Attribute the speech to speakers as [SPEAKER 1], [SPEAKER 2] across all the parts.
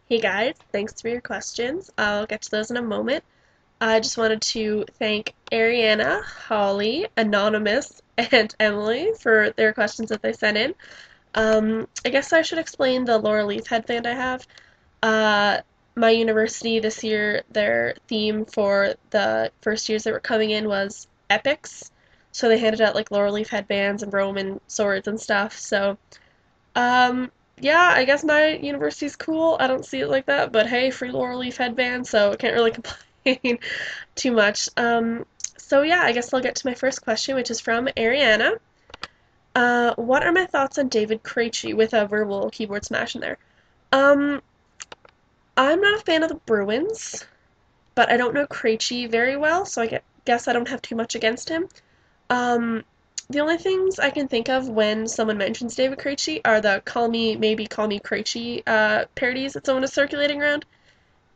[SPEAKER 1] Hey guys, thanks for your questions. I'll get to those in a moment. I just wanted to thank Ariana, Holly, Anonymous, and Emily for their questions that they sent in. I guess I should explain the Laurel Leaf headband I have. Uh, my university this year, their theme for the first years that were coming in was epics. So they handed out like Laurel Leaf headbands and Roman swords and stuff. Um, yeah, I guess my university's cool. I don't see it like that, but hey, free Laurel Leaf headband, so I can't really complain too much. So yeah, I guess I'll get to my first question, which is from Ariana. What are my thoughts on David Krejci with a verbal keyboard smash in there? Um, I'm not a fan of the Bruins, but I don't know Krejci very well, so guess I don't have too much against him. Um, the only things I can think of when someone mentions David Krejci are the "Call Me Maybe Call Me Krejci" parodies that someone is circulating around,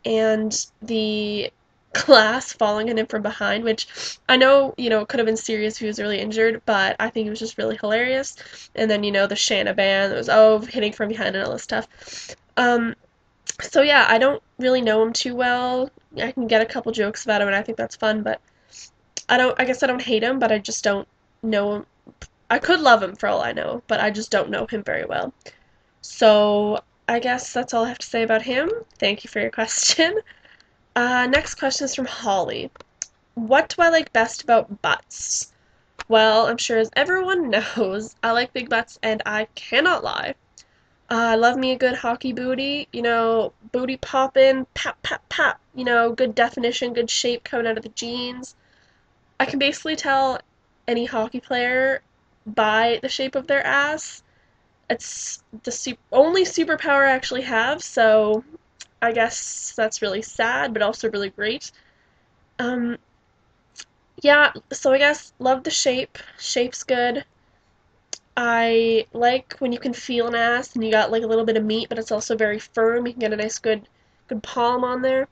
[SPEAKER 1] and the glass falling on him from behind, which I know, could have been serious if he was really injured, but I think it was just really hilarious. And then, the Shanna band that was, hitting from behind and all this stuff. Um, so yeah, I don't really know him too well. I can get a couple jokes about him, and I think that's fun, but I guess I don't hate him, but I just don't know him. I could love him for all I know, but I just don't know him very well. So I guess that's all I have to say about him. Thank you for your question. Next question is from Holly. What do I like best about butts? Well, I'm sure as everyone knows, I like big butts and I cannot lie. I love me a good hockey booty, booty popping, pap, pap, pap, good definition, good shape coming out of the jeans. I can basically tell any hockey player by the shape of their ass. It's the only superpower I actually have, so I guess that's really sad, but also really great. Um, yeah, so I guess love the shape. Shape's good. I like when you can feel an ass and you got like a little bit of meat, but it's also very firm. You can get a nice good palm on there.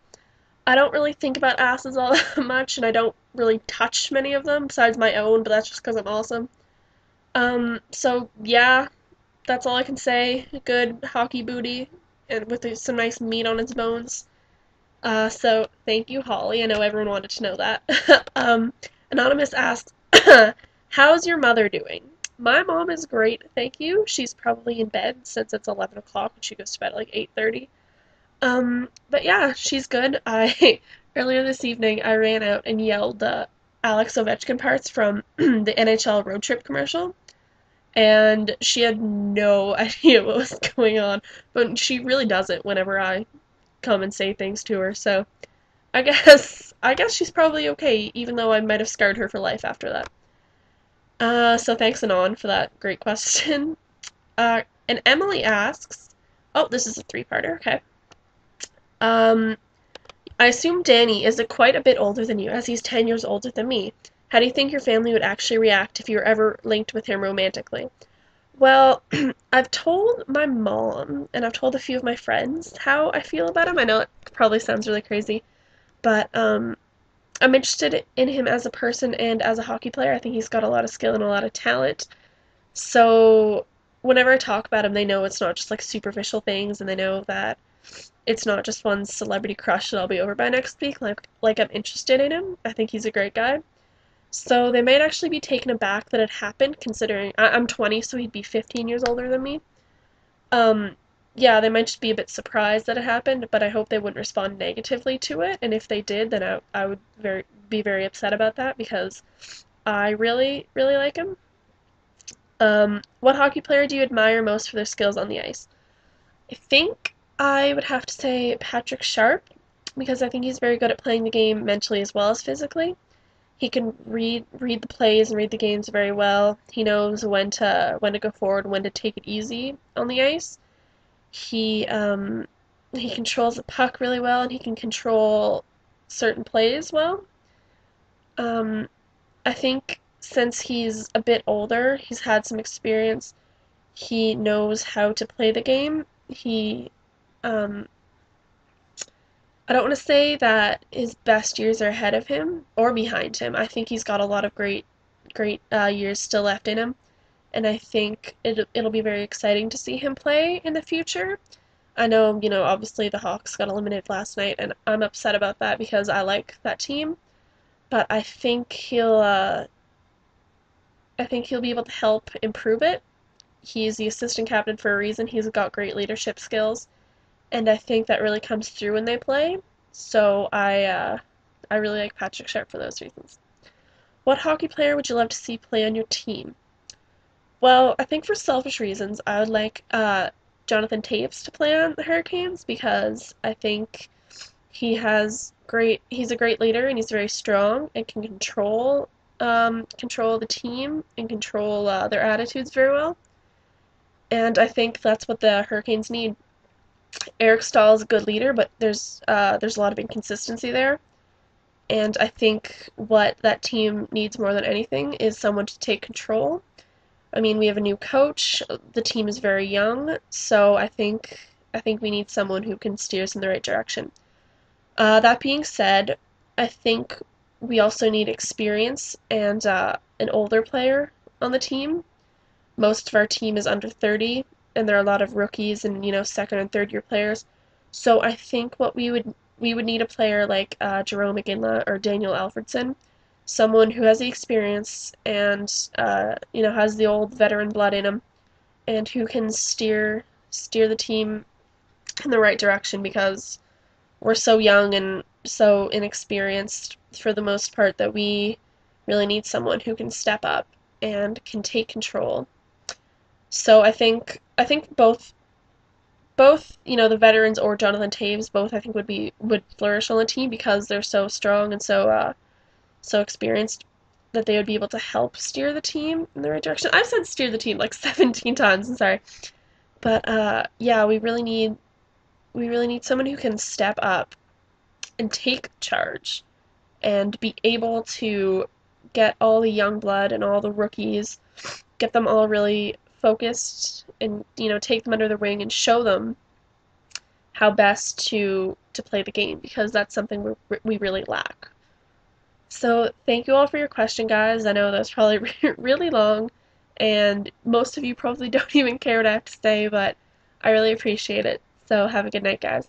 [SPEAKER 1] I don't really think about asses all that much, and I don't really touch many of them besides my own, but that's just because I'm awesome. So yeah, that's all I can say. A good hockey booty and with some nice meat on its bones. So thank you, Holly. I know everyone wanted to know that. Anonymous asks, "How's your mother doing?" My mom is great, thank you. She's probably in bed since it's 11 o'clock and she goes to bed at like 8:30. But yeah, she's good. I earlier this evening I ran out and yelled the Alex Ovechkin parts from the NHL road trip commercial, and she had no idea what was going on. But she really does it whenever I come and say things to her. So I guess she's probably okay, even though I might have scarred her for life after that. So thanks Anon for that great question. And Emily asks, oh, this is a three-parter. Okay. Um, I assume Danny is quite a bit older than you, as he's 10 years older than me. How do you think your family would actually react if you were ever linked with him romantically? Well, I've told my mom and I've told a few of my friends how I feel about him. I know it probably sounds really crazy, but I'm interested in him as a person and as a hockey player. I think he's got a lot of skill and a lot of talent. So whenever I talk about him, they know it's not just like superficial things, and they know that it's not just one celebrity crush that I'll be over by next week. Like I'm interested in him. I think he's a great guy. So they might actually be taken aback that it happened, considering I'm 20, so he'd be 15 years older than me. Um, yeah, they might just be a bit surprised that it happened, but I hope they wouldn't respond negatively to it. And if they did, then I would be very upset about that because I really, really like him. What hockey player do you admire most for their skills on the ice? I think I would have to say Patrick Sharp because I think he's very good at playing the game mentally as well as physically. He can read the plays and read the games very well. He knows when to go forward, when to take it easy on the ice. He controls the puck really well, and he can control certain plays well. Um, I think since he's a bit older, he's had some experience. He knows how to play the game. Um, I don't want to say that his best years are ahead of him or behind him. I think he's got a lot of great years still left in him, and I think it'll be very exciting to see him play in the future. I know, obviously the Hawks got eliminated last night, and I'm upset about that because I like that team. But I think he'll be able to help improve it. He's the assistant captain for a reason. He's got great leadership skills, and I think that really comes through when they play. So I really like Patrick Sharp for those reasons. What hockey player would you love to see play on your team? Well, I think for selfish reasons, I would like Jonathan Toews to play on the Hurricanes because I think he's a great leader and he's very strong and can control the team and control their attitudes very well. And I think that's what the Hurricanes need. Eric Stahl is a good leader, but there's a lot of inconsistency there. And I think what that team needs more than anything is someone to take control. I mean, we have a new coach. The team is very young, so I think we need someone who can steer us in the right direction. That being said, I think we also need experience and an older player on the team. Most of our team is under 30, and there are a lot of rookies and second and third year players. So I think what we would need a player like Jerome McGinley or Daniel Alfredson, someone who has the experience and has the old veteran blood in him, and who can steer the team in the right direction because we're so young and so inexperienced for the most part that we really need someone who can step up and can take control. So I think both the veterans or Jonathan Toews both I think would flourish on the team because they're so strong and so experienced that they would be able to help steer the team in the right direction. I've said steer the team like 17 times. I'm sorry, but yeah, we really need someone who can step up and take charge and be able to get all the young blood and all the rookies, get them all really focused and take them under the wing and show them how best to play the game because that's something we really lack. So thank you all for your question, guys. I know that was probably really long, and most of you probably don't even care what I have to say, but I really appreciate it. So have a good night, guys.